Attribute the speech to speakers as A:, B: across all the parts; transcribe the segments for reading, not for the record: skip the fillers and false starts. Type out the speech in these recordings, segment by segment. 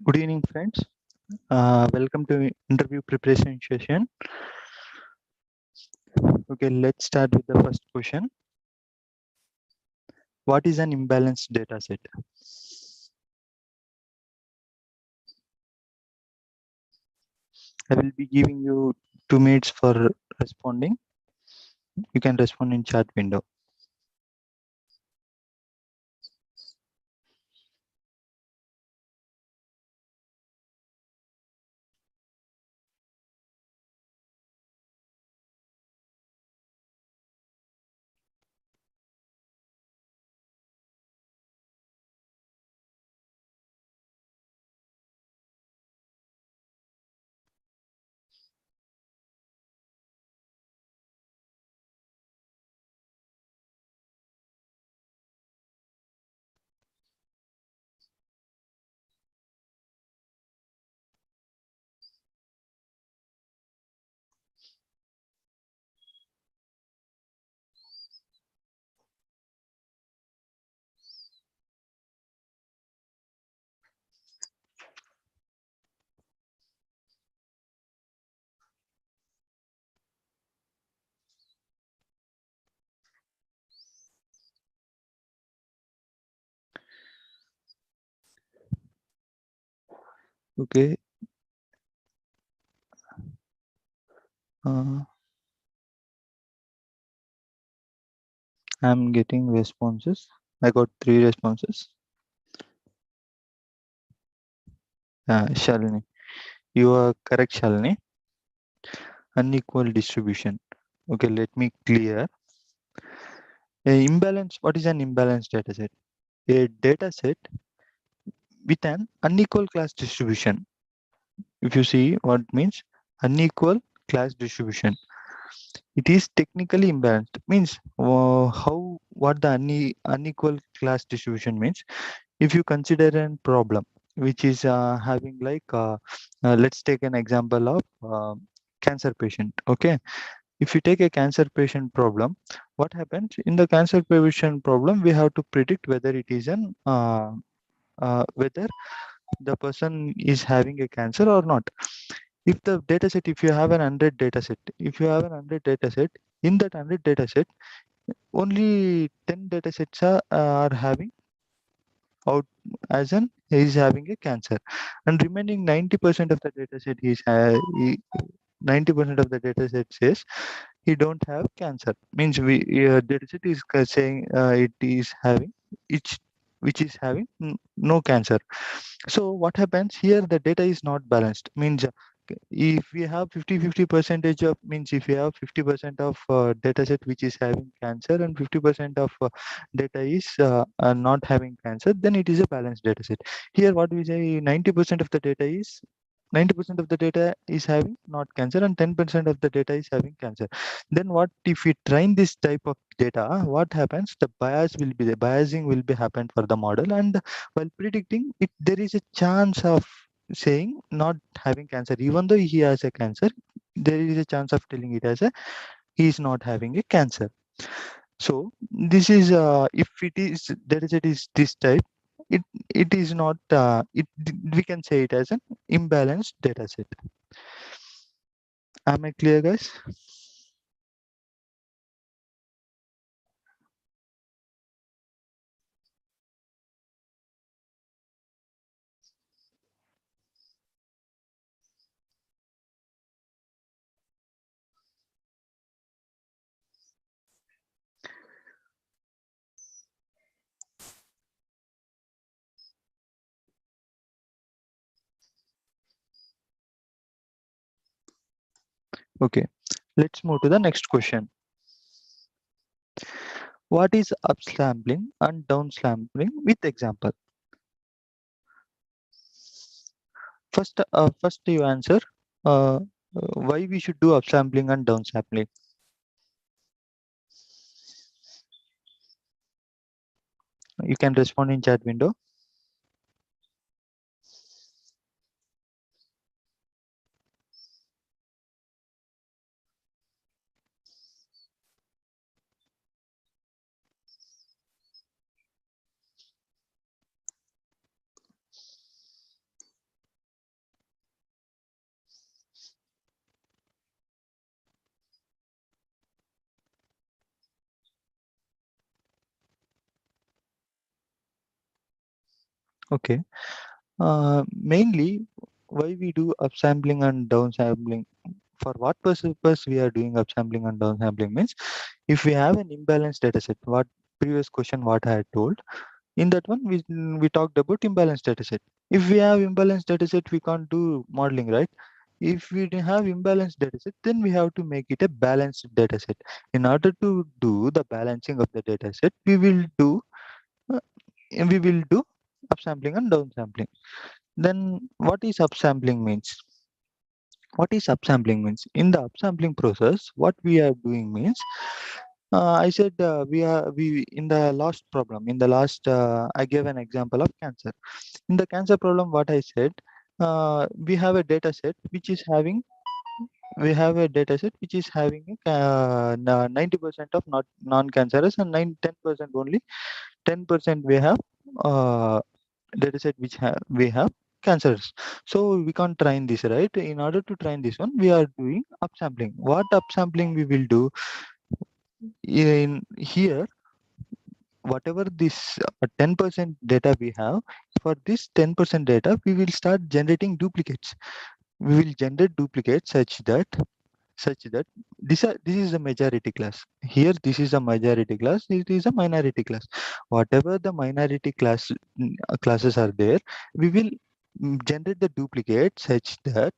A: Good evening, friends. Welcome to interview preparation session. Okay, let's start with the first question. What is an imbalanced data set? I will be giving you 2 minutes for responding. You can respond in chat window. Okay. I'm getting responses. I got 3 responses. Shalini, you are correct, Shalini. Unequal distribution. Okay, let me clear. Imbalance. What is an imbalanced data set? A data set with an unequal class distribution. If you see what it means, unequal class distribution, it is technically imbalanced. Means how what the unequal class distribution means. If you consider a problem which is having like let's take an example of cancer patient. Okay, if you take a cancer patient problem, what happens in the cancer patient problem? We have to predict whether it is an whether the person is having a cancer or not. If the data set, if you have an 100 data set, if you have an 100 data set, in that 100 data set, only 10 data sets are having out as an is having a cancer, and remaining 90% of the data set 90% of the data set says he don't have cancer. Means we data set is saying it is having each which is having no cancer. So what happens here, the data is not balanced. Means if we have 50 percentage of, means if we have 50% of data set which is having cancer and 50% of data is not having cancer, then it is a balanced data set. Here what we say, 90% of the data is 90% of the data is having not cancer and 10% of the data is having cancer. Then what if we train this type of data? What happens? The biasing will be happen for the model, and while predicting it, there is a chance of saying not having cancer. Even though he has a cancer, there is a chance of telling it as a he is not having a cancer. So this is if it is data set is this type, it it is not we can say it as an imbalanced data set. Am I clear, guys? Okay, let's move to the next question. What is upsampling and downsampling with example? First you answer why we should do upsampling and downsampling. You can respond in chat window. Okay. Mainly, why we do upsampling and downsampling? For what purpose we are doing upsampling and downsampling means, if we have an imbalanced dataset, what previous question what I had told, in that one we talked about imbalanced dataset. If we have imbalanced dataset, we can't do modeling, right? If we have imbalanced dataset, then we have to make it a balanced dataset. In order to do the balancing of the dataset, uh, we will do upsampling and downsampling. Then what is upsampling means? What is upsampling means? In the upsampling process, what we are doing means, I said we in the last problem, in the last I gave an example of cancer. In the cancer problem, what I said, we have a data set which is having we have a data set which is having 90% of not non-cancerous and 10% only 10% we have uh, data set which we have cancers. So we can't train this, right? In order to train this one, we are doing upsampling. What upsampling we will do in here, whatever this 10% data we have, for this 10% data, we will start generating duplicates. We will generate duplicates such that this is a majority class. Here this is a majority class, it is a minority class. Whatever the minority classes are there, we will generate the duplicate such that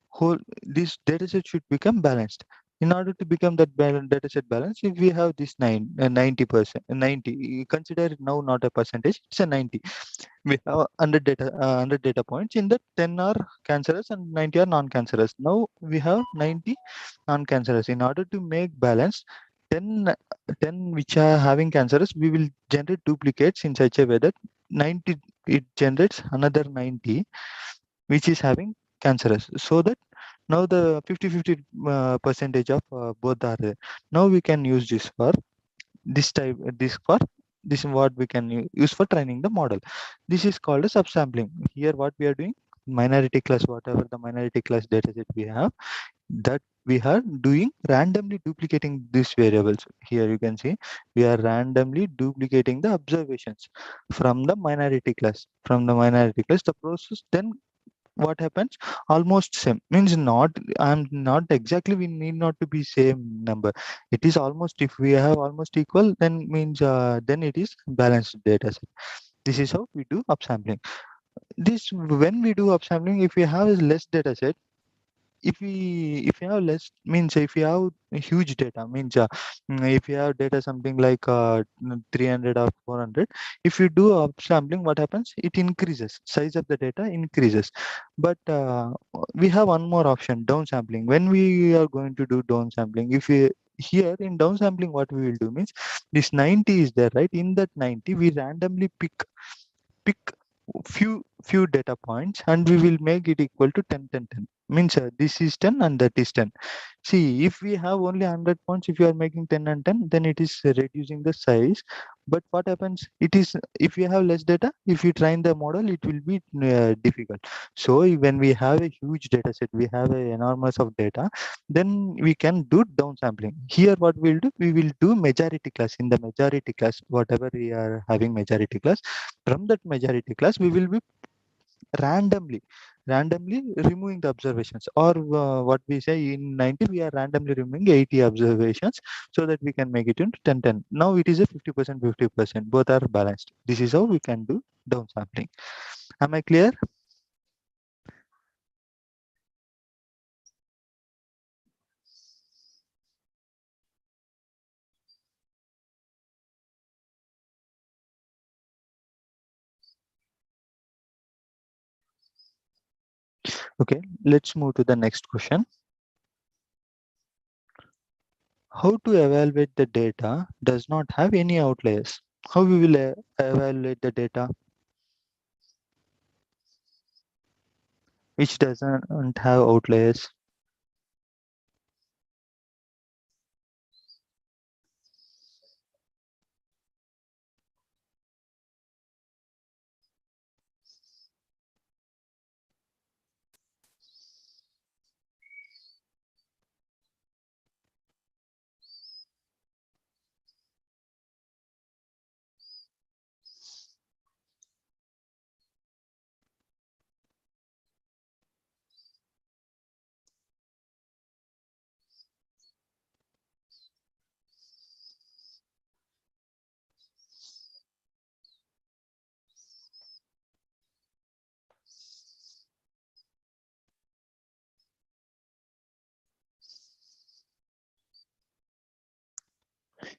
A: whole this data set should become balanced. In order to become that data set balance, if we have this 90%, 90, consider it now not a percentage, it's a 90. We have 100 data points. In that, 10 are cancerous and 90 are non-cancerous. Now we have 90 non-cancerous. In order to make balance, 10, 10 which are having cancerous, we will generate duplicates in such a way that 90 it generates another 90 which is having cancerous, so that now the 50-50 percentage of both are there. Now we can use this for this is what we can use for training the model. This is called as subsampling. Here what we are doing, minority class, whatever the minority class data set we have, that we are doing randomly duplicating these variables. Here you can see we are randomly duplicating the observations from the minority class. From the minority class, the process then what happens, almost same means, not I'm not exactly, we need not to be same number. It is almost, if we have almost equal, then means then it is balanced data set. This is how we do upsampling. This, when we do upsampling, if we have a less data set, if you have less means, if you have a huge data means, if you have data something like 300 or 400, if you do upsampling, what happens, it increases, size of the data increases. But we have one more option, downsampling. When we are going to do downsampling, if we, here in downsampling, what we will do means, this 90 is there, right? In that 90 we randomly pick few data points and we will make it equal to 10 10 10. Means this is 10 and that is 10. See, if we have only 100 points, if you are making 10 and 10, then it is reducing the size. But what happens, it is, if you have less data, if you train the model, it will be difficult. So when we have a huge data set, we have a enormous of data, then we can do downsampling. Here what we'll do, we will do majority class. In the majority class, whatever we are having majority class, from that majority class we will be randomly randomly removing the observations, or what we say, in 90 we are randomly removing 80 observations, so that we can make it into 10 10. Now it is a 50% 50%, both are balanced. This is how we can do downsampling. Am I clear? Okay, let's move to the next question. How to evaluate the data does not have any outliers? How we will evaluate the data which doesn't have outliers?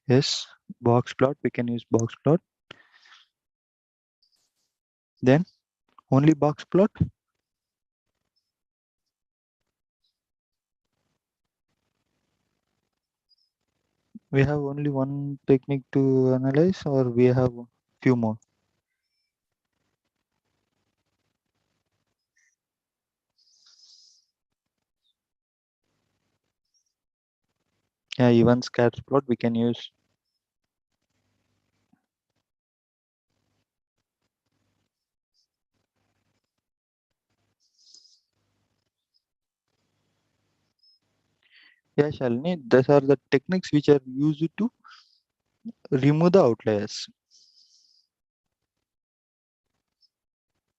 A: Yes, box plot. We can use box plot. Then only box plot. We have only one technique to analyze, or we have few more. Yeah, even scatter plot we can use. Yeah, Shalini, these are the techniques which are used to remove the outliers.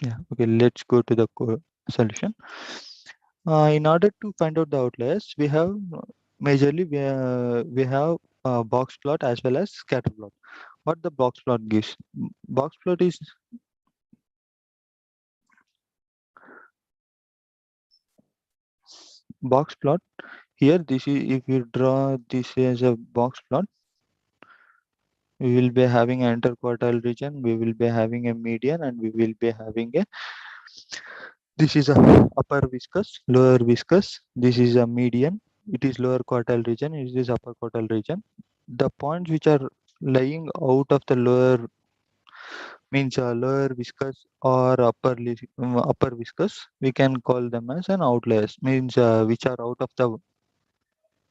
A: Yeah, okay, let's go to the solution. In order to find out the outliers, we have majorly we have box plot as well as scatter plot. What the box plot gives? Box plot is box plot. Here, this is if you draw this as a box plot, we will be having an interquartile region, we will be having a median, and we will be having a, this is a upper viscous, lower viscous, this is a median, it is lower quartile region, it is upper quartile region. The points which are lying out of the lower means lower viscous or upper viscous, we can call them as an outliers, means which are out of the,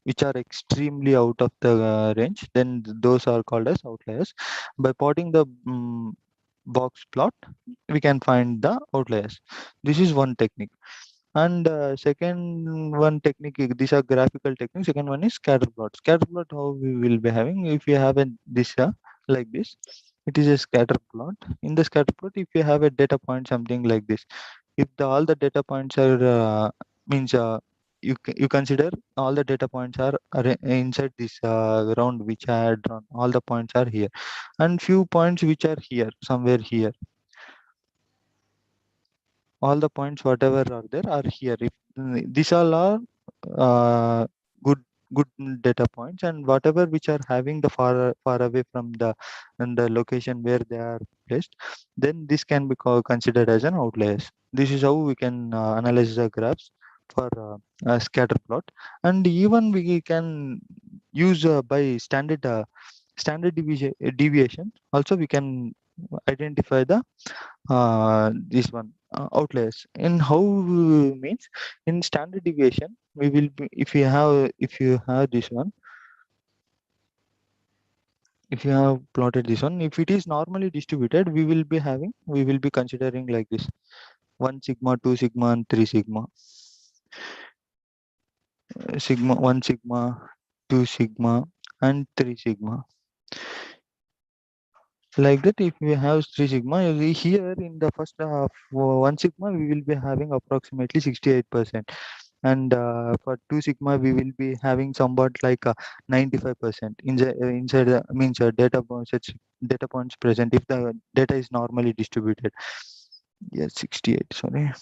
A: which are extremely out of the range, then those are called as outliers. By plotting the box plot, we can find the outliers. This is one technique. And second one technique, these are graphical techniques. Second one is scatter plot. Scatter plot, how we will be having, if you have a this like this, it is a scatter plot. In the scatter plot, if you have a data point something like this, if all the data points are means you consider all the data points are inside this round which I had drawn. All the points are here, and few points which are here, somewhere here. All the points whatever are there are here. If these all are uh, good good data points, and whatever which are having the far away from the and the location where they are placed, then this can be considered as an outliers. This is how we can analyze the graphs for a scatter plot. And even we can use by standard deviation also we can identify the this one outliers. In how means, in standard deviation we will be, if you have this one, if you have plotted this one, if it is normally distributed, we will be considering like this: 1 sigma, 2 sigma, and 3 sigma. Sigma 1 sigma, 2 sigma, and 3 sigma. Like that, if we have 3 sigma, here in the first 1 sigma we will be having approximately 68%, and for 2 sigma we will be having somewhat like 95% inside the means data points present if the data is normally distributed. Yes, 68, sorry.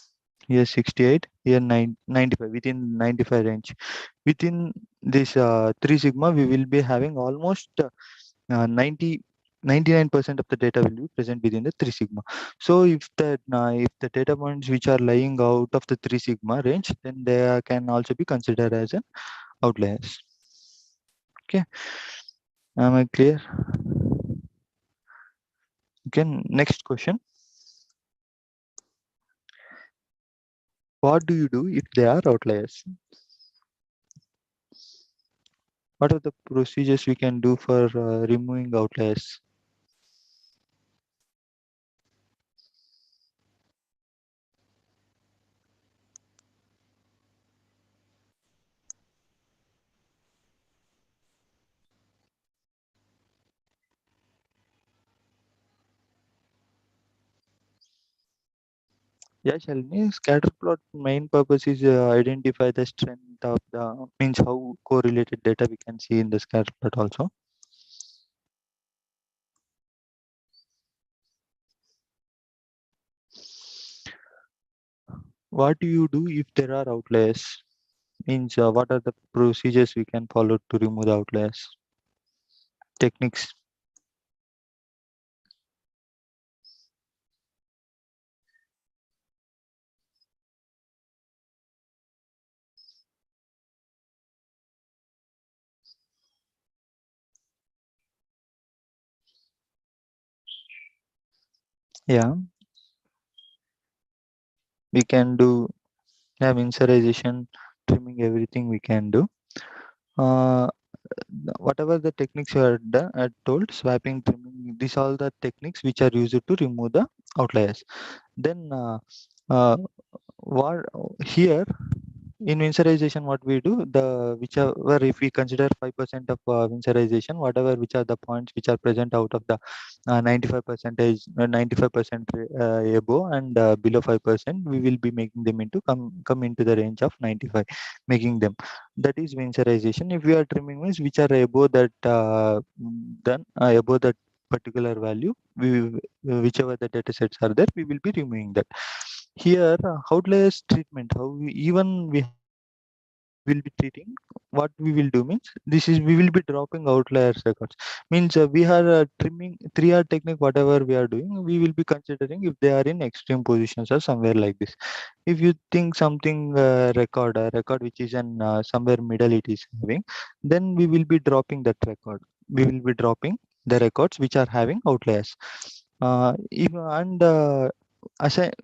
A: Here 68, here 95, within 95 range. Within this 3 sigma we will be having almost 99% of the data will be present within the 3 sigma. So if the data points which are lying out of the 3 sigma range, then they can also be considered as an outliers. Okay, am I clear? Okay, next question. What do you do if they are outliers? What are the procedures we can do for removing outliers? Yeah, Shalini, scatter plot main purpose is identify the strength of the means how correlated data we can see in the scatter plot also. What do you do if there are outliers? Means what are the procedures we can follow to remove the outliers? techniques. Yeah, we can do initialization, trimming, everything we can do. Uh, Whatever the techniques you are told, swapping, trimming, these all the techniques which are used to remove the outliers. Then uh, what here in vincerization, what we do, the whichever, if we consider 5% of vincerization, whatever which are the points which are present out of the 95 percentage 95% above and below 5%, we will be making them into come into the range of 95, making them, that is vincerization. If we are trimming means which are above that then above that particular value, whichever the data sets are there, we will be removing that. Here, outliers treatment, how we, even we have outliers, we will be treating, what we will do means, this is we will be dropping outliers records. Means we are trimming 3R technique, whatever we are doing, we will be considering if they are in extreme positions or somewhere like this. If you think something record, a record which is in somewhere middle it is having, then we will be dropping that record. We will be dropping the records which are having outliers. If, and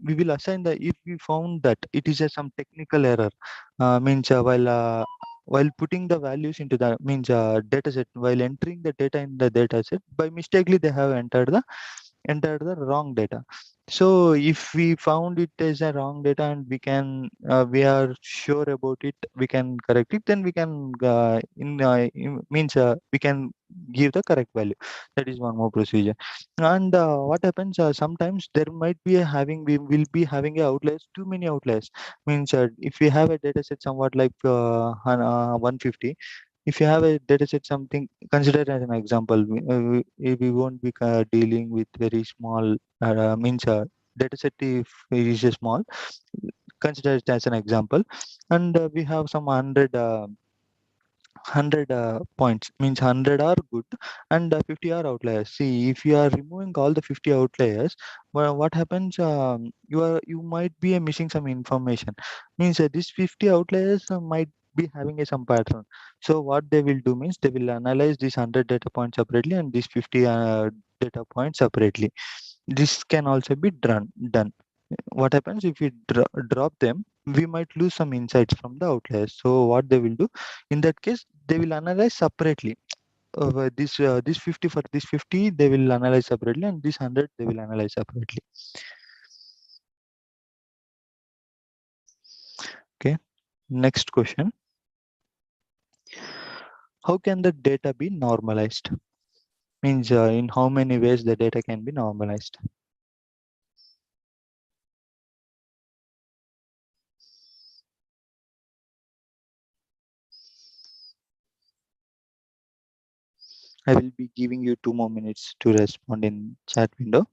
A: we will assign the, if we found that it is a some technical error, means while putting the values into the means data set, while entering the data in the data set, by mistakenly they have entered the wrong data. So if we found it as a wrong data and we are sure about it, we can correct it, then we can means we can give the correct value. That is one more procedure. And what happens, sometimes there might be a having, we will be having a outliers, too many outliers. Means if we have a data set somewhat like 150, if you have a data set something, consider as an example, we won't be dealing with very small means data set, if it is a small, consider it as an example. And we have some 100 points, means 100 are good and 50 are outliers. See, if you are removing all the 50 outliers, well, what happens, you might be missing some information. Means these 50 outliers might be having some pattern. So what they will do means, they will analyze these 100 data points separately and these 50 data points separately. This can also be done. What happens if we drop them, we might lose some insights from the outliers. So what they will do, in that case, they will analyze separately. This 50, for this 50 they will analyze separately, and this 100 they will analyze separately. Okay, next question. How can the data be normalized? Means in how many ways the data can be normalized? I will be giving you 2 more minutes to respond in chat window.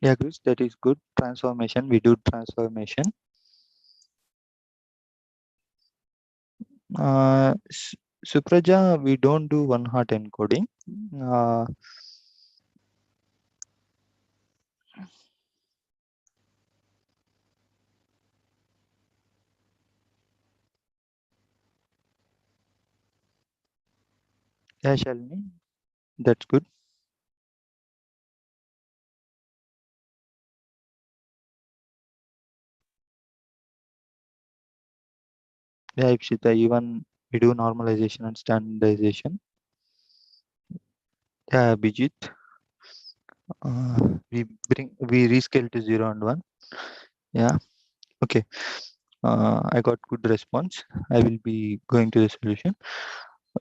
A: Yeah, Chris, that is good. Transformation, we do transformation. Supraja, we don't do one hot encoding. Uh, yeah, Shalini, that's good. Yeah, Ipshita, even we do normalization and standardization. Yeah, Bijit, we rescale to 0 and 1. Yeah, okay. I got good response. I will be going to the solution.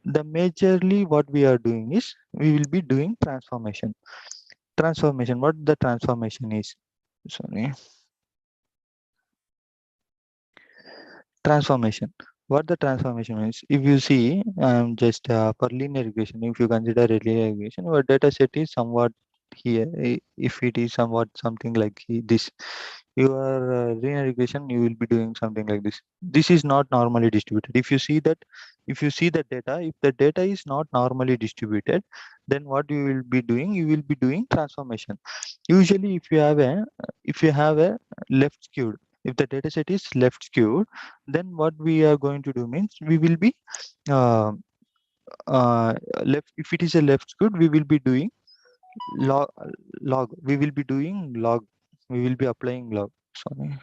A: The majorly what we are doing is we will be doing transformation. Transformation. What the transformation is? Sorry. Transformation. What the transformation means? If you see, just for linear regression, if you consider a linear regression, your data set is somewhat here. If it is somewhat something like this, your linear regression, you will be doing something like this. This is not normally distributed. If you see that, if you see the data, if the data is not normally distributed, then what you will be doing? You will be doing transformation. Usually, if you have a left skewed, if the data set is left skewed, then what we are going to do means we will be uh, left. If it is a left skewed, we will be doing log. We will be doing log. We will be applying log. Sorry.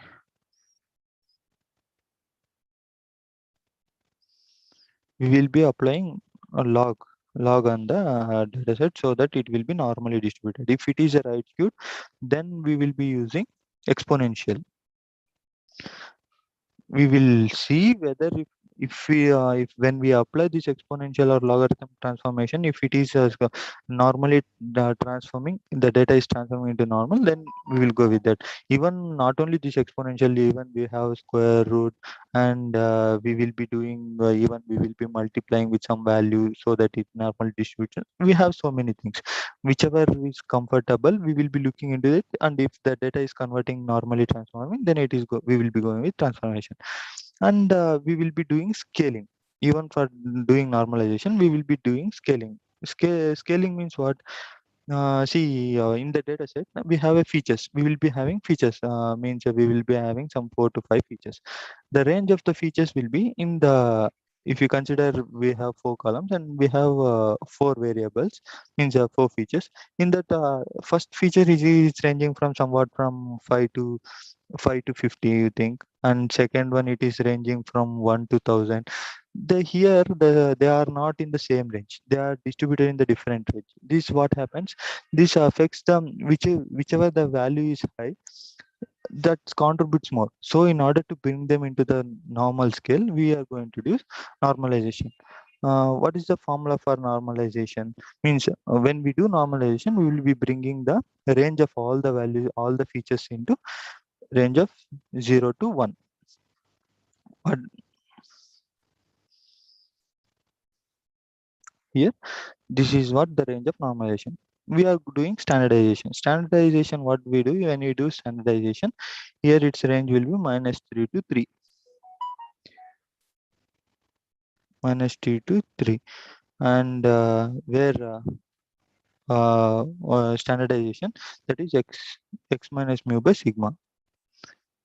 A: We will be applying a log on the data set so that it will be normally distributed. If it is a right skewed, then we will be using exponential. We will see whether if when we apply this exponential or logarithm transformation, if it is normally transforming, the data is transforming into normal, then we will go with that. Even not only this exponential, even we have square root, and we will be doing even we will be multiplying with some value so that it normal distribution. We have so many things. Whichever is comfortable, we will be looking into it, and if the data is converting normally transforming, then we will be going with transformation. And we will be doing scaling. Even for doing normalization, we will be doing scaling. Scaling means what? See, in the data set, we have a features. We will be having features. Means we will be having some 4 to 5 features. The range of the features will be in the. If you consider, we have 4 columns and we have 4 variables, means 4 features. In that, first feature is ranging from somewhat from 5 to 50, you think, and second one it is ranging from 1 to 1,000. They are not in the same range. They are distributed in the different range. This what happens. This affects them, whichever the value is high, that contributes more. So in order to bring them into the normal scale, we are going to do normalization. What is the formula for normalization? Means when we do normalization, we will be bringing the range of all the values, all the features into range of 0 to 1. But here, this is what the range of normalization. We are doing standardization. Standardization, what we do when we do standardization, here its range will be -3 to 3. -3 to 3. And where standardization, that is x minus mu by sigma.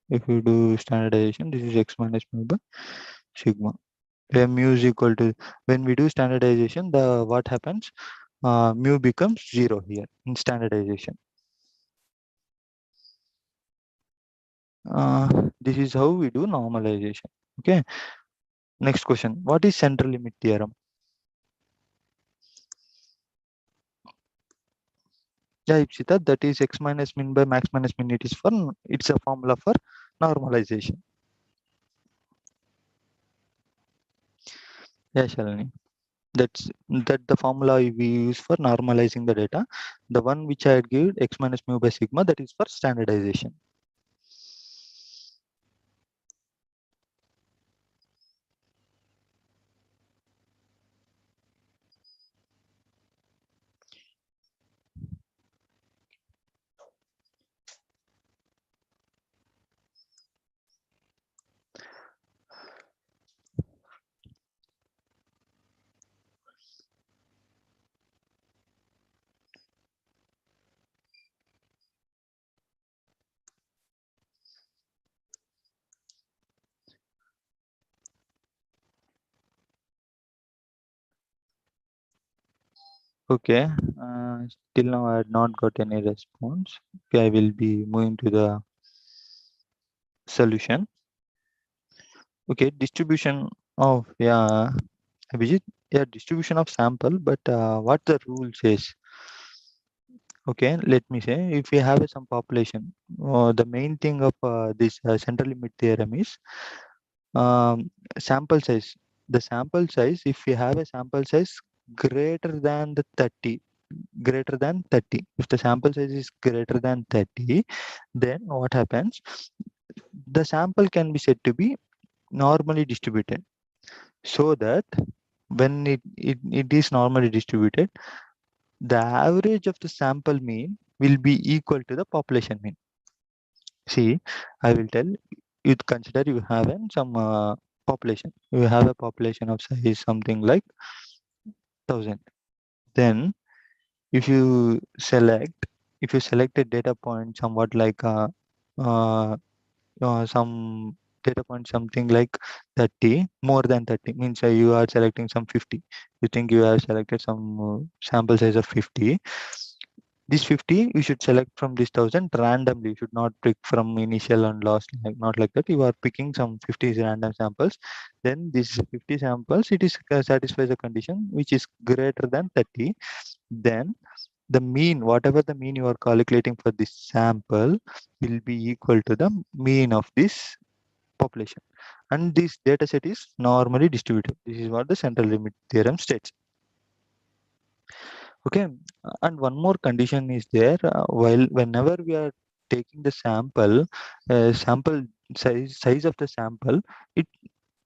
A: If you do standardization, this is x minus mu by sigma, where mu is equal to, when we do standardization, the what happens, mu becomes 0 here in standardization. This is how we do normalization. Okay. Next question. What is central limit theorem? Yeah, Ipsita, that is x minus min by max minus min. It's a formula for normalization. Yeah, Shalini. That the formula we use for normalizing the data. The one which I had given, x minus mu by sigma, that is for standardization. Okay. Till now I had not got any response. Okay, I will be moving to the solution. Okay, distribution of, yeah, Abhijit, yeah, distribution of sample, but what the rule says. Okay, let me say, if you have some population, the main thing of this central limit theorem is sample size. The sample size, if you have a sample size greater than the 30, greater than 30, if the sample size is greater than 30, then what happens? The sample can be said to be normally distributed, so that when it is normally distributed, the average of the sample mean will be equal to the population mean. See, I will tell you, consider you have some population. You have a population of size something like 1,000. Then if you select, if you select a data point somewhat like uh, some data point something like 30, more than 30 means you are selecting some 50. You think you have selected some sample size of 50. This 50 you should select from this 1,000 randomly. You should not pick from initial and last, like not like that. You are picking some 50 random samples. Then this 50 samples, it is satisfies the condition which is greater than 30. Then the mean, whatever the mean you are calculating for this sample, will be equal to the mean of this population. And this data set is normally distributed. This is what the central limit theorem states. Okay, and one more condition is there. While whenever we are taking the sample, sample size of the sample, it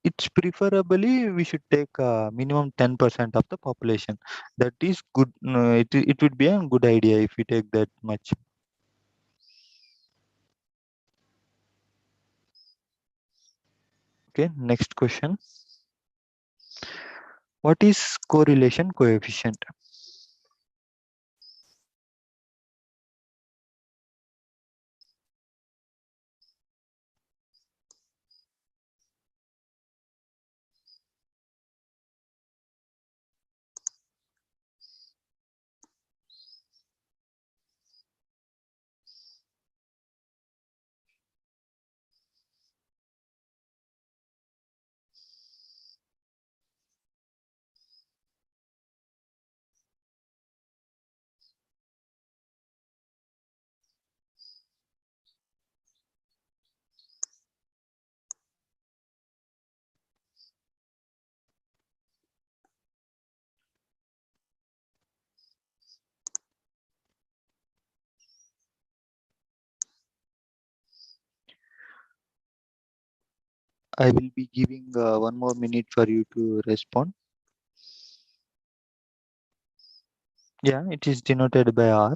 A: it's preferably we should take minimum 10% of the population. That is good. It would be a good idea if we take that much. Okay, next question. What is correlation coefficient? I will be giving 1 more minute for you to respond. Yeah, it is denoted by R.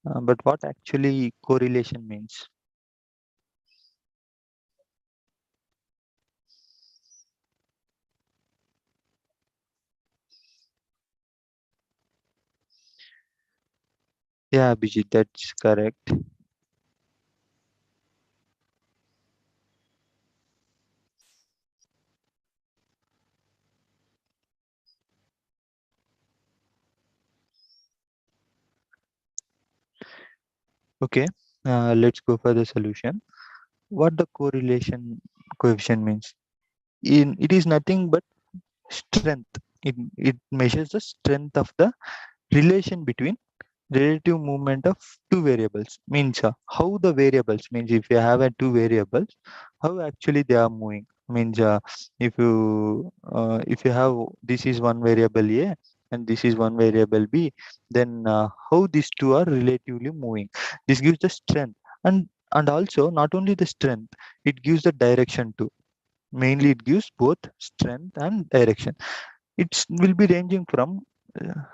A: But what actually correlation means? Yeah, Abhijit, that's correct. Okay, let's go for the solution. What the correlation coefficient means? It is nothing but strength. It measures the strength of the relation between relative movement of two variables. Means how the variables, means if you have a two variables, how actually they are moving. Means if you have, this is one variable A and this is one variable B, then how these two are relatively moving. This gives the strength, and also not only the strength, it gives the direction too. Mainly it gives both strength and direction. It will be ranging from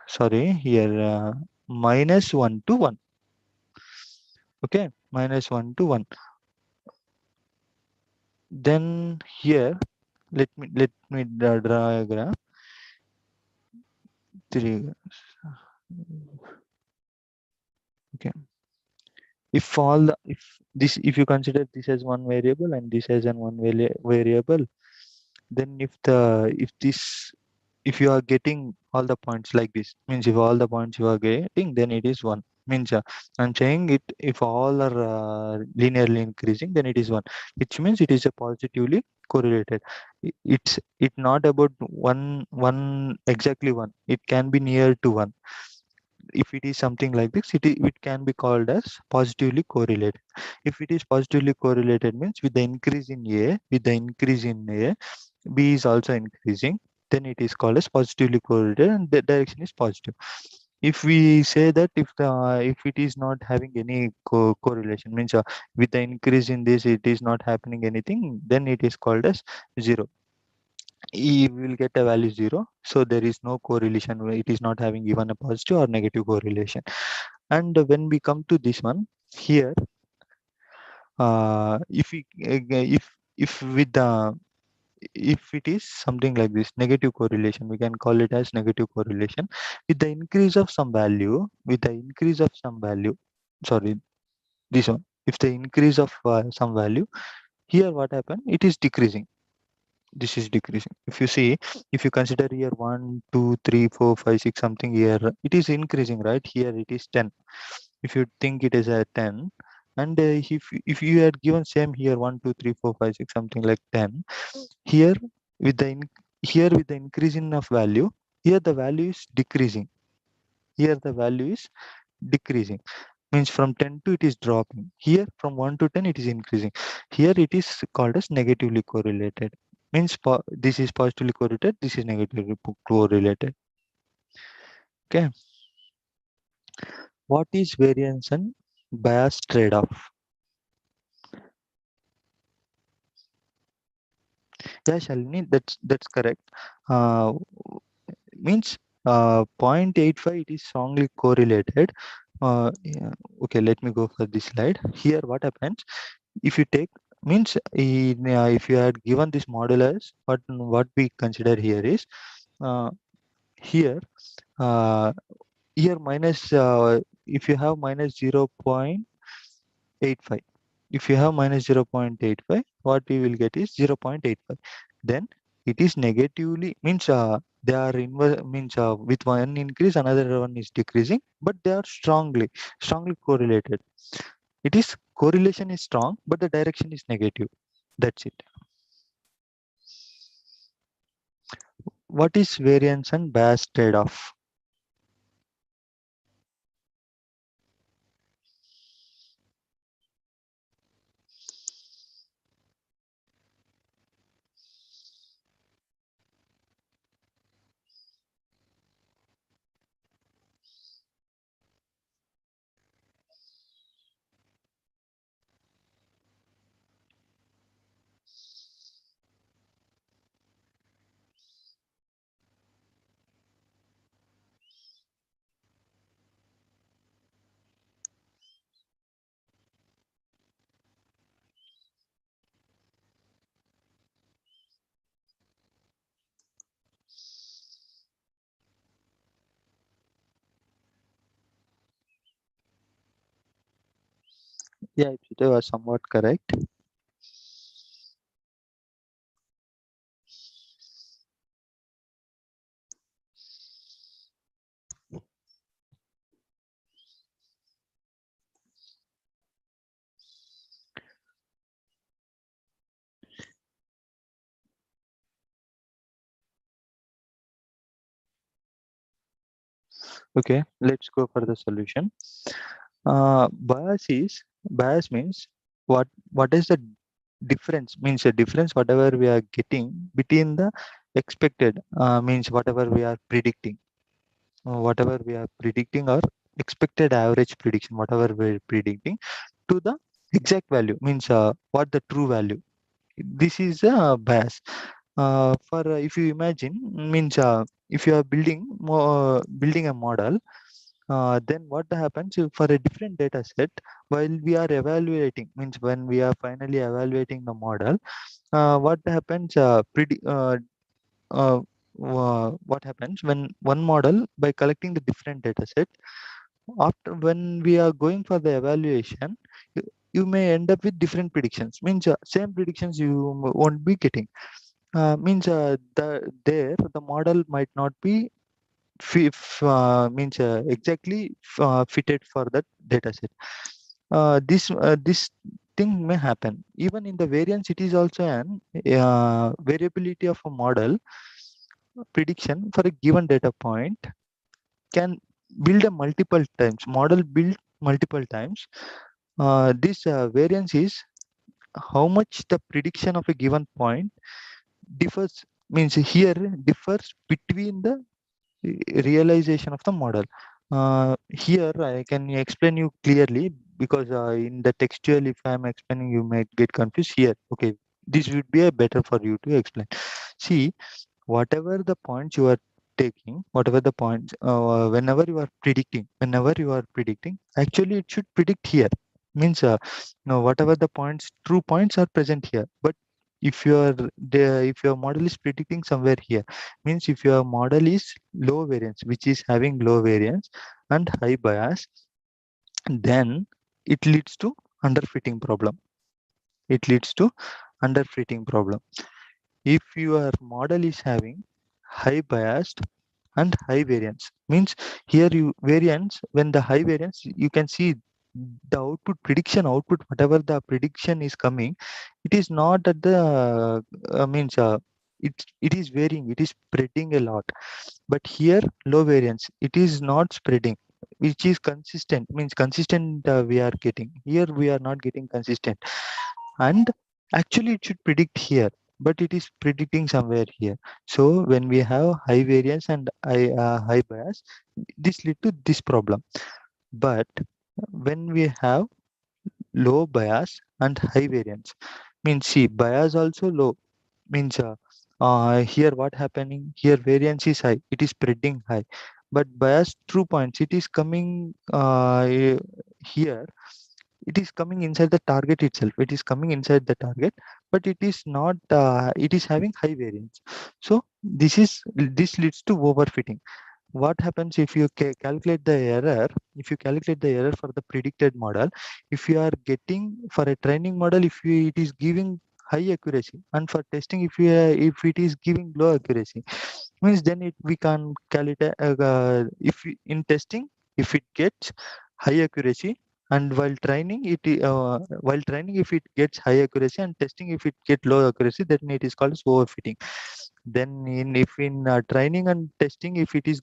A: sorry here -1 to 1. Okay, -1 to 1. Then here, let me draw a graph. Three. Okay. If you consider this as one variable and this as an one variable, then if you are getting all the points like this, means if all the points you are getting, then it is one. Means I'm saying it, if all are linearly increasing, then it is one, which means it is a positively correlated. It's not about one exactly one. It can be near to one. if it is something like this, it can be called as positively correlated. If it is positively correlated means with the increase in A, B is also increasing, then it is called as positively correlated and the direction is positive. If we say that if it is not having any correlation means with the increase in this it is not happening anything, then it is called as zero. E will get a value 0, so there is no correlation where it is not having even a positive or negative correlation. And when we come to this one here, if we if with the if it is something like this negative correlation, we can call it as negative correlation with the increase of some value, sorry, this one, if the increase of some value, here what happened, it is decreasing. This is decreasing. If you see, if you consider here 1 2 3 4 5 6 something, here it is increasing, right? Here it is 10. If you think it is a 10, and if you had given same here 1 2 3 4 5 6 something like 10, here with the here with the increase in of value, here the value is decreasing, here the value is decreasing, means from 10 to it is dropping, here from 1 to 10 it is increasing. Here it is called as negatively correlated, means this is positively correlated, this is negatively correlated. Okay, what is variance and bias trade-off? Yeah, Shalini, that's correct. uh, Means 0.85 it is strongly correlated. Yeah, okay, let me go for this slide. Here what happens, if you take, means if you had given this modulus, what we consider here is uh, here uh, here minus if you have minus 0.85, if you have minus 0.85, what we will get is 0.85. Then it is negatively, means they are inverse, means with one increase another one is decreasing, but they are strongly correlated. It is correlation is strong, but the direction is negative. That's it. What is variance and bias trade-off? Yeah, it was somewhat correct. Okay, let's go for the solution. Bias means what is the difference, means the difference whatever we are getting between the expected, means whatever we are predicting, or expected average prediction, whatever we're predicting, to the exact value, means what the true value. This is a bias. For if you imagine, means if you are building a model, then what happens if for a different data set, while we are evaluating, means when we are finally evaluating the model, what happens what happens when one model, by collecting the different data set, after when we are going for the evaluation, you may end up with different predictions, means same predictions you won't be getting. Means the model might not be means exactly fitted for that data set. This thing may happen even in the variance. It is also an variability of a model prediction for a given data point can build a multiple times, model built multiple times. This variance is how much the prediction of a given point differs, means here differs between the realization of the model. Here I can explain you clearly, because in the textual, if I am explaining, you might get confused here. Okay, this would be a better for you to explain. See, whatever the points you are taking, whatever the points, whenever you are predicting, actually it should predict here. Means no, whatever the points, true points are present here. But if if your model is predicting somewhere here, means if your model is low variance, which is having low variance and high bias, then it leads to underfitting problem. It leads to underfitting problem. If your model is having high biased and high variance, means here you variance, when the high variance, you can see the output prediction output, whatever the prediction is coming, it is not at the means it is varying, it is spreading a lot. But here low variance, it is not spreading, which is consistent, means consistent we are getting. Here we are not getting consistent. And actually it should predict here, but it is predicting somewhere here. So when we have high variance and high bias, this lead to this problem. But when we have low bias and high variance, means see, bias also low, means here what happening, here variance is high, it is spreading high, but bias true points, it is coming here, it is coming inside the target itself, it is coming inside the target, but it is not it is having high variance. So this leads to overfitting. What happens if you calculate the error, if you calculate the error for the predicted model, if you are getting for a training model, if it is giving high accuracy, and for testing, if it is giving low accuracy, means then we can calculate in testing, if it gets high accuracy, and while training, if it gets high accuracy, and testing, if it get low accuracy, then it is called as overfitting. Then if in training and testing, if it is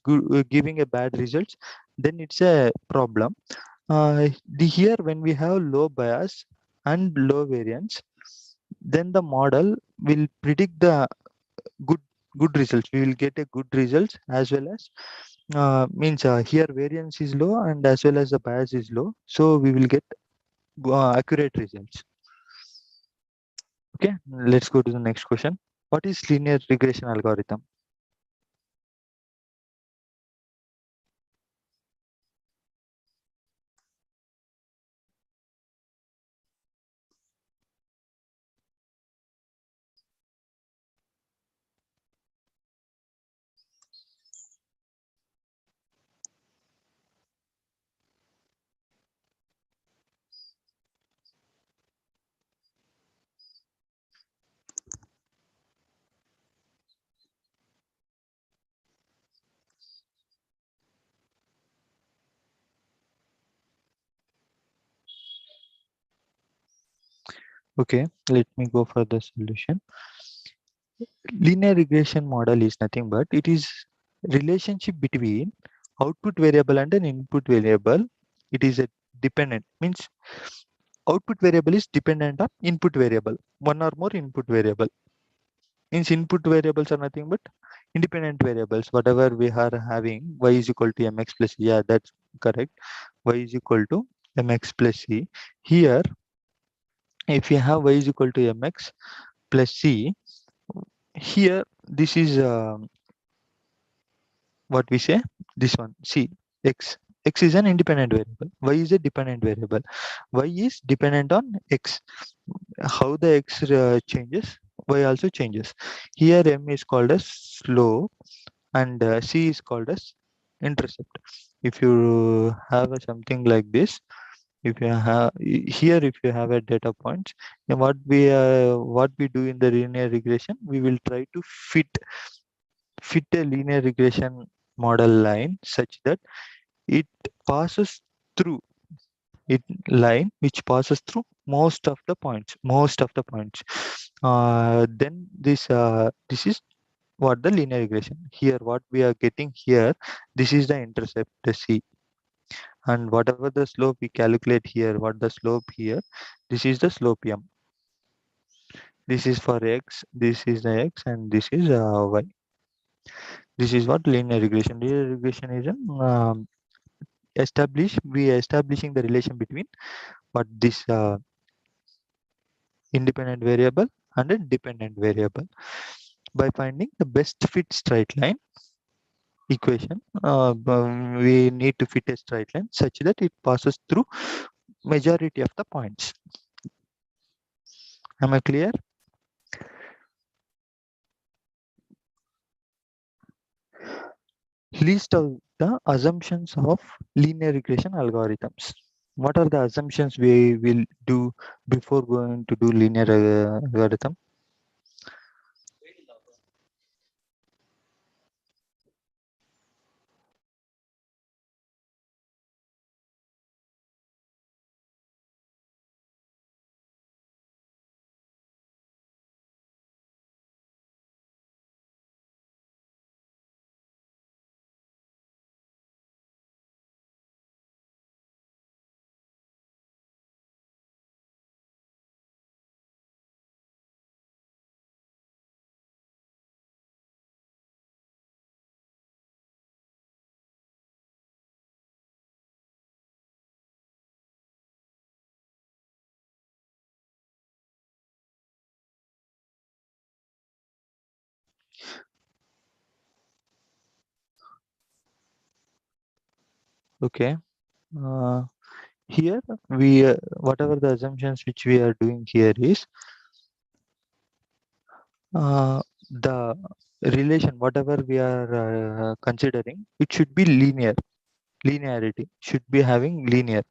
A: giving a bad results, then it's a problem. Here when we have low bias and low variance, then the model will predict the good good results, we will get a good results, as well as means here variance is low and as well as the bias is low, so we will get accurate results. Okay, let's go to the next question. What is linear regression algorithm? Okay, let me go for the solution. Linear regression model is nothing but it is relationship between output variable and an input variable. It is a dependent, means output variable is dependent on input variable, one or more input variable. Means input variables are nothing but independent variables. Whatever we are having, y is equal to mx plus c. Yeah, that's correct. Y is equal to mx plus c. Here, if you have y is equal to mx plus c, here this is what we say, this one. See, x is an independent variable, y is a dependent variable. Y is dependent on x. How the x changes, y also changes. Here m is called as slope and c is called as intercept. If you have something like this, if you have here, if you have a data point, then what we do in the linear regression, we will try to fit a linear regression model line such that it passes through it line which passes through most of the points. Then this is what the linear regression. Here what we are getting here, this is the intercept, the C, and whatever the slope we calculate here, what the slope here, this is the slope M. This is for X, this is the X, and this is Y. This is what linear regression. Linear regression is an we are establishing the relation between what this independent variable and a dependent variable by finding the best fit straight line equation. We need to fit a straight line such that it passes through majority of the points. Am I clear? List of the assumptions of linear regression algorithms. What are the assumptions we will do before going to do linear algorithm? Okay. Uh, Here we whatever the assumptions which we are doing here is the relation whatever we are considering, it should be linear. Linearity should be having linear,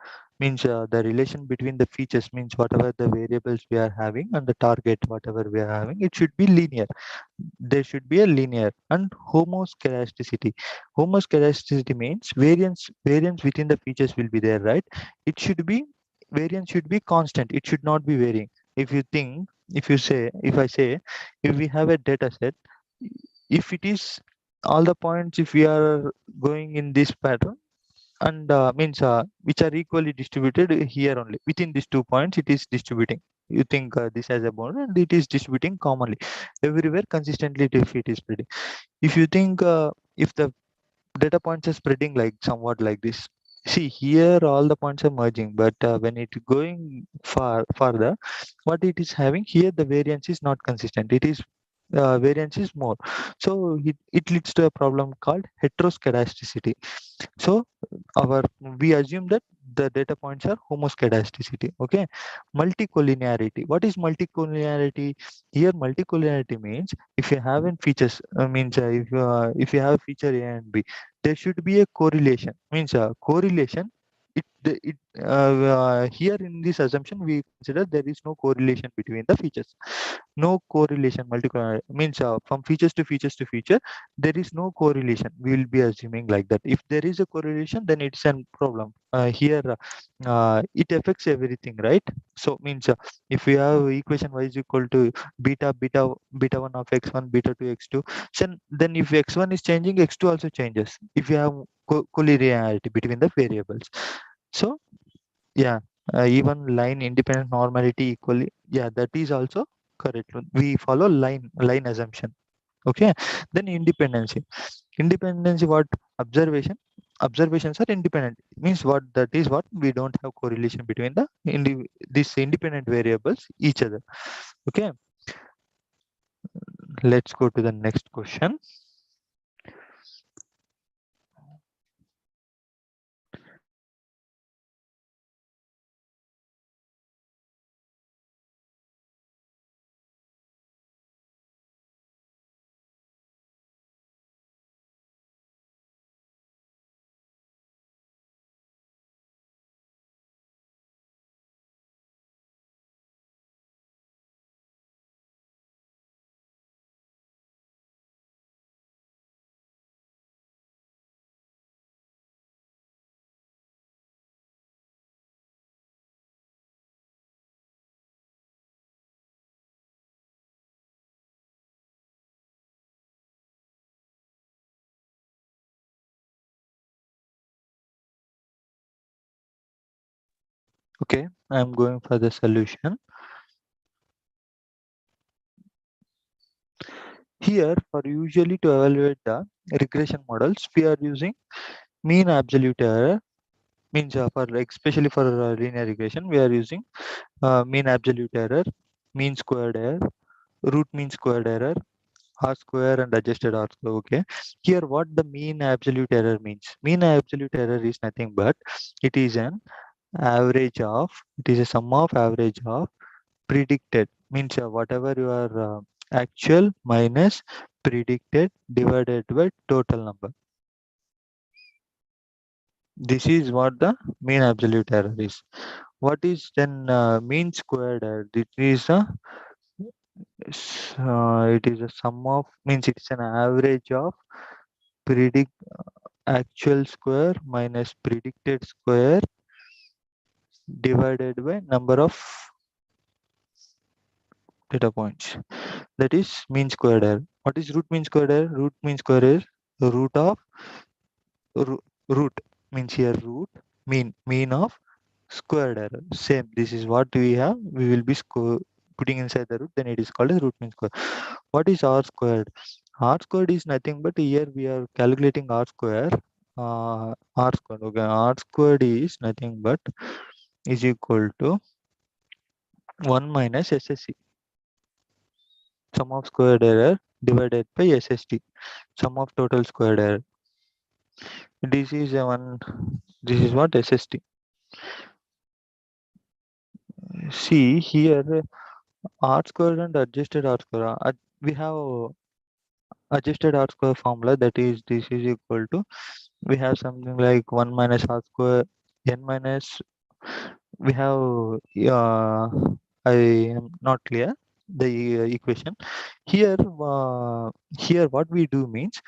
A: means the relation between the features, means whatever the variables we are having and the target whatever we are having, it should be linear. There should be a linear and homoscedasticity. Homoscedasticity means variance within the features will be there, right? It should be variance should be constant, it should not be varying. If you think, if I say, if we have a data set, if it is all the points, if we are going in this pattern, and means which are equally distributed here only within these 2 points, it is distributing. You think this as a bound and it is distributing commonly everywhere consistently if it is spreading. If you think if the data points are spreading like somewhat like this, see here all the points are merging, but when it going farther, what it is having here, the variance is not consistent, it is variance is more. So it leads to a problem called heteroscedasticity. So our we assume that the data points are homoscedasticity. Okay. Multicollinearity. What is multicollinearity? Here multicollinearity means if you have in features, means if you have feature A and B, there should be a correlation. Means correlation. Here in this assumption we consider there is no correlation between the features. No correlation. Multicollinear means from features to features to feature, there is no correlation. We will be assuming like that. If there is a correlation, then it's a problem. Here it affects everything, right? So means if we have equation y is equal to beta 1 of x1, beta 2 x2, then if x1 is changing, x2 also changes if you have collinearity between the variables. So yeah, even line independent normality equally, yeah, that is also correct. We follow line assumption. Okay. Then independency, what? Observations are independent, means what? That is what we don't have correlation between the these independent variables each other. Okay. Let's go to the next question. Okay, I'm going for the solution. Here, for usually to evaluate the regression models, we are using mean absolute error. Means for especially for linear regression, we are using mean absolute error, mean squared error, root mean squared error, R square and adjusted R square. Okay. Here, what the mean absolute error means? Mean absolute error is nothing but it is an average of, it is a sum of average of predicted, means whatever your actual minus predicted divided by total number. This is what the mean absolute error is. What is then mean squared error? It is a sum of, means it's an average of predict actual square minus predicted square divided by number of data points. That is mean squared error. What is root mean squared error? Root mean square is root of root, means here root mean of squared error. Same. This is what we have. We will be putting inside the root. Then it is called as root mean square. What is r squared? R squared is nothing but here we are calculating r square. R squared. Okay. R squared is nothing but is equal to 1 minus SSC. Sum of squared error divided by SST. Sum of total squared error. This is a one. This is what SST. See here, R square and adjusted R square. We have adjusted R square formula, that is this is equal to, we have something like 1 minus R square n minus, we have I am not clear the equation here. Here what we do means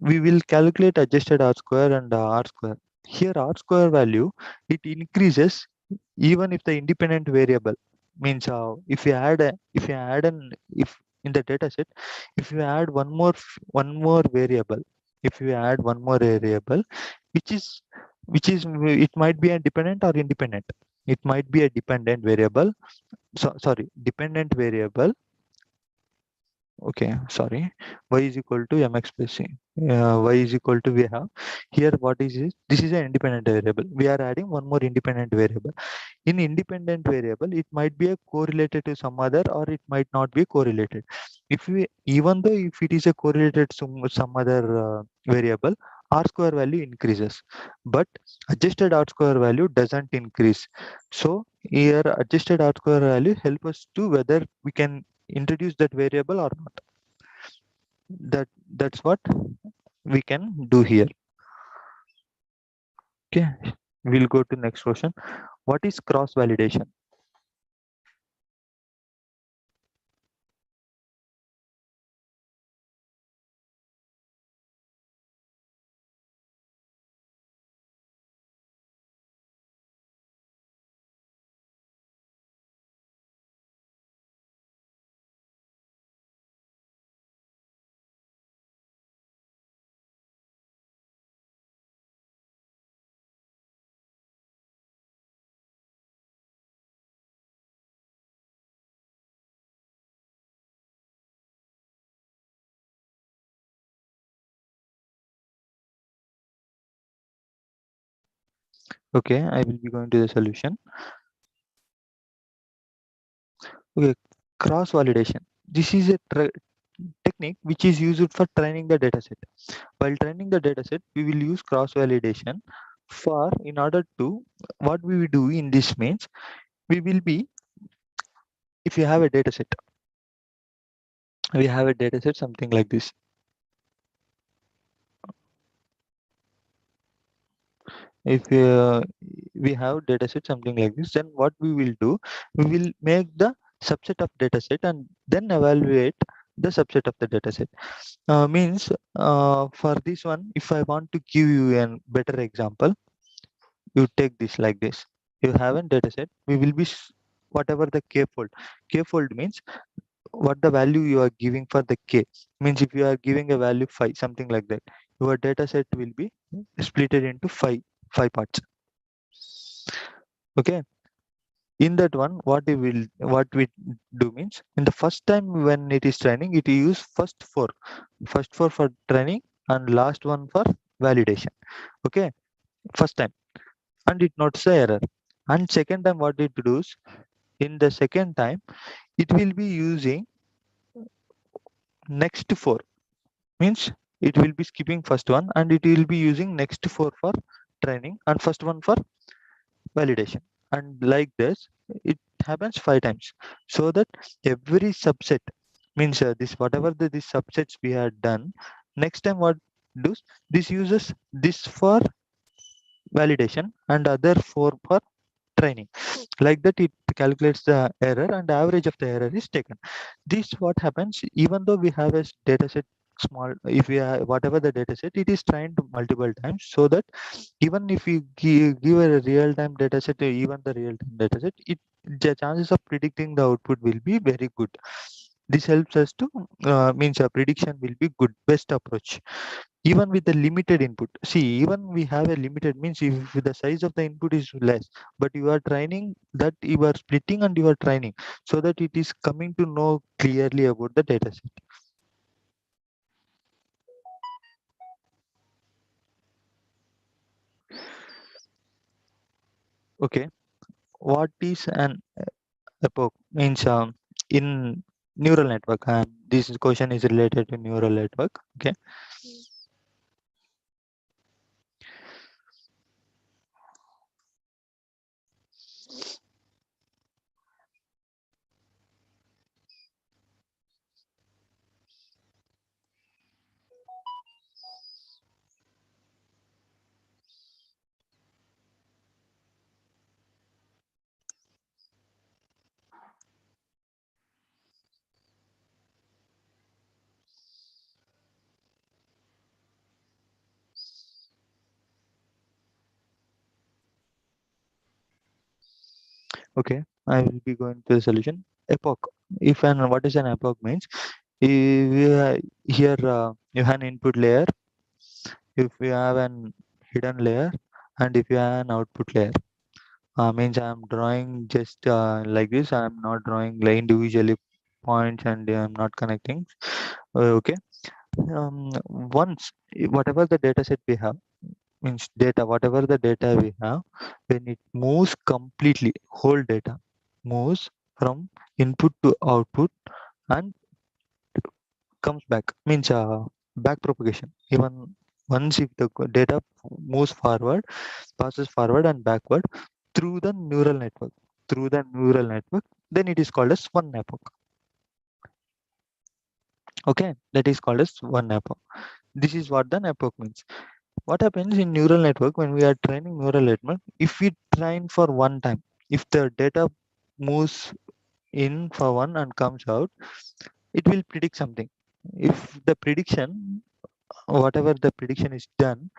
A: we will calculate adjusted R square and R square. Here R square value, it increases even if the independent variable, means if you add an, if in the data set, if you add one more variable, if you add one more variable, which is it might be a dependent or independent, it might be a dependent variable. Sorry, dependent variable. Okay, sorry. Y is equal to mx plus c. Y is equal to, we have here, what is it? This is an independent variable. We are adding one more independent variable. In independent variable, it might be a correlated to some other, or it might not be correlated. If we, even though if it is a correlated to some other variable, R square value increases, but adjusted R square value doesn't increase. So here adjusted R square value help us to whether we can introduce that variable or not. That's what we can do here. Okay, we'll go to next question. What is cross validation? Okay, I will be going to the solution. Okay, cross validation. This is a technique which is used for training the dataset. While training the dataset, we will use cross validation for, in order to, what we will do in this means, we will be, if you have a dataset, we have a dataset something like this. If we have dataset something like this, then what we will do, we will make the subset of dataset and then evaluate the subset of the dataset. Means for this one, if I want to give you a better example, you take this like this. You have a dataset, we will be whatever the k fold. K fold means what the value you are giving for the k. Means if you are giving a value 5, something like that, your dataset will be splitted into five parts. Okay. In that one, what we do means, in the first time when it is training, it use first four for training and last one for validation. Okay, first time, and it notes the error. And second time, what it does, in the second time, it will be using next four, means it will be skipping first one and it will be using next four for training and first one for validation. And like this, it happens 5 times, so that every subset, means this whatever these subsets we had done, next time what does, this uses this for validation and other four for training. Like that, it calculates the error and the average of the error is taken. This what happens, even though we have a data set small, if we have whatever the data set, it is trained multiple times, so that even if you give a real time data set, even the real time data set, the chances of predicting the output will be very good. This helps us to means a prediction will be good, best approach, even with the limited input. See, even we have a limited, means if the size of the input is less, but you are training, that you are splitting and you are training, so that it is coming to know clearly about the data set. Okay, what is an epoch? Means in neural network, this question is related to neural network. Okay, okay, I will be going to the solution. Epoch, if and what is an epoch means, if here you have an input layer, if you have an hidden layer, and if you have an output layer, means I'm drawing just like this. I'm not drawing like individually points, and I'm not connecting. Okay, once whatever the data set we have, means data, whatever the data we have, when it moves completely, whole data moves from input to output and comes back, means back propagation. Even once if the data moves forward, passes forward and backward through the neural network, through the neural network, then it is called as one epoch. Okay, that is called as one epoch. This is what the epoch means. What happens in neural network, when we are training neural network, if we train for one time, if the data moves in for one and comes out, it will predict something. If the prediction, whatever the prediction is done,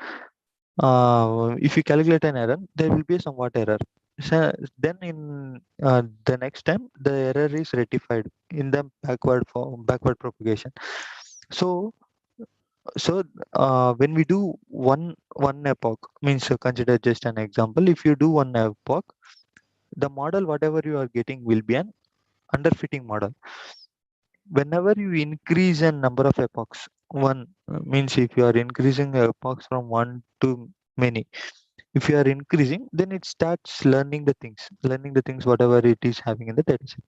A: if you calculate an error, there will be a somewhat error. So then in the next time, the error is rectified in the backward propagation. So when we do one epoch, means consider just an example. If you do one epoch, the model whatever you are getting will be an underfitting model. Whenever you increase a number of epochs, one means if you are increasing epochs from one to many, if you are increasing, then it starts learning the things whatever it is having in the dataset.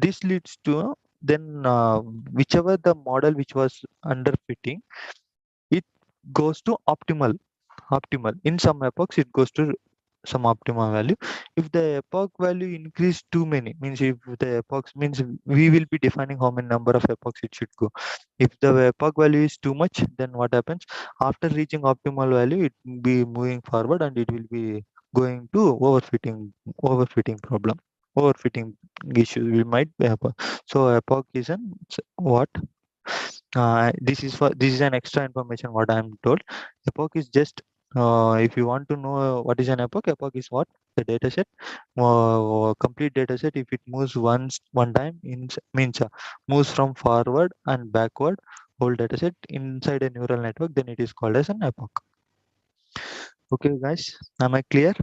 A: This leads to then whichever the model which was underfitting, it goes to optimal. In some epochs it goes to some optimum value. If the epoch value increase too many, means if the epochs, means we will be defining how many number of epochs it should go. If the epoch value is too much, then what happens, after reaching optimal value, it will be moving forward and it will be going to overfitting problem, overfitting issue we might happen. So epoch is an what, this is an extra information what I am told. Epoch is just, if you want to know what is an epoch, epoch is what, the data set, complete data set. If it moves one time, means moves from forward and backward, whole data set inside a neural network, then it is called as an epoch. Okay, guys, am I clear?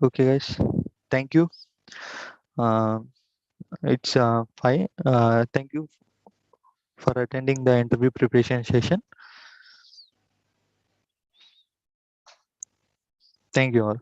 A: Okay, guys. Thank you. Uh, it's fine. Thank you for attending the interview preparation session. Thank you all.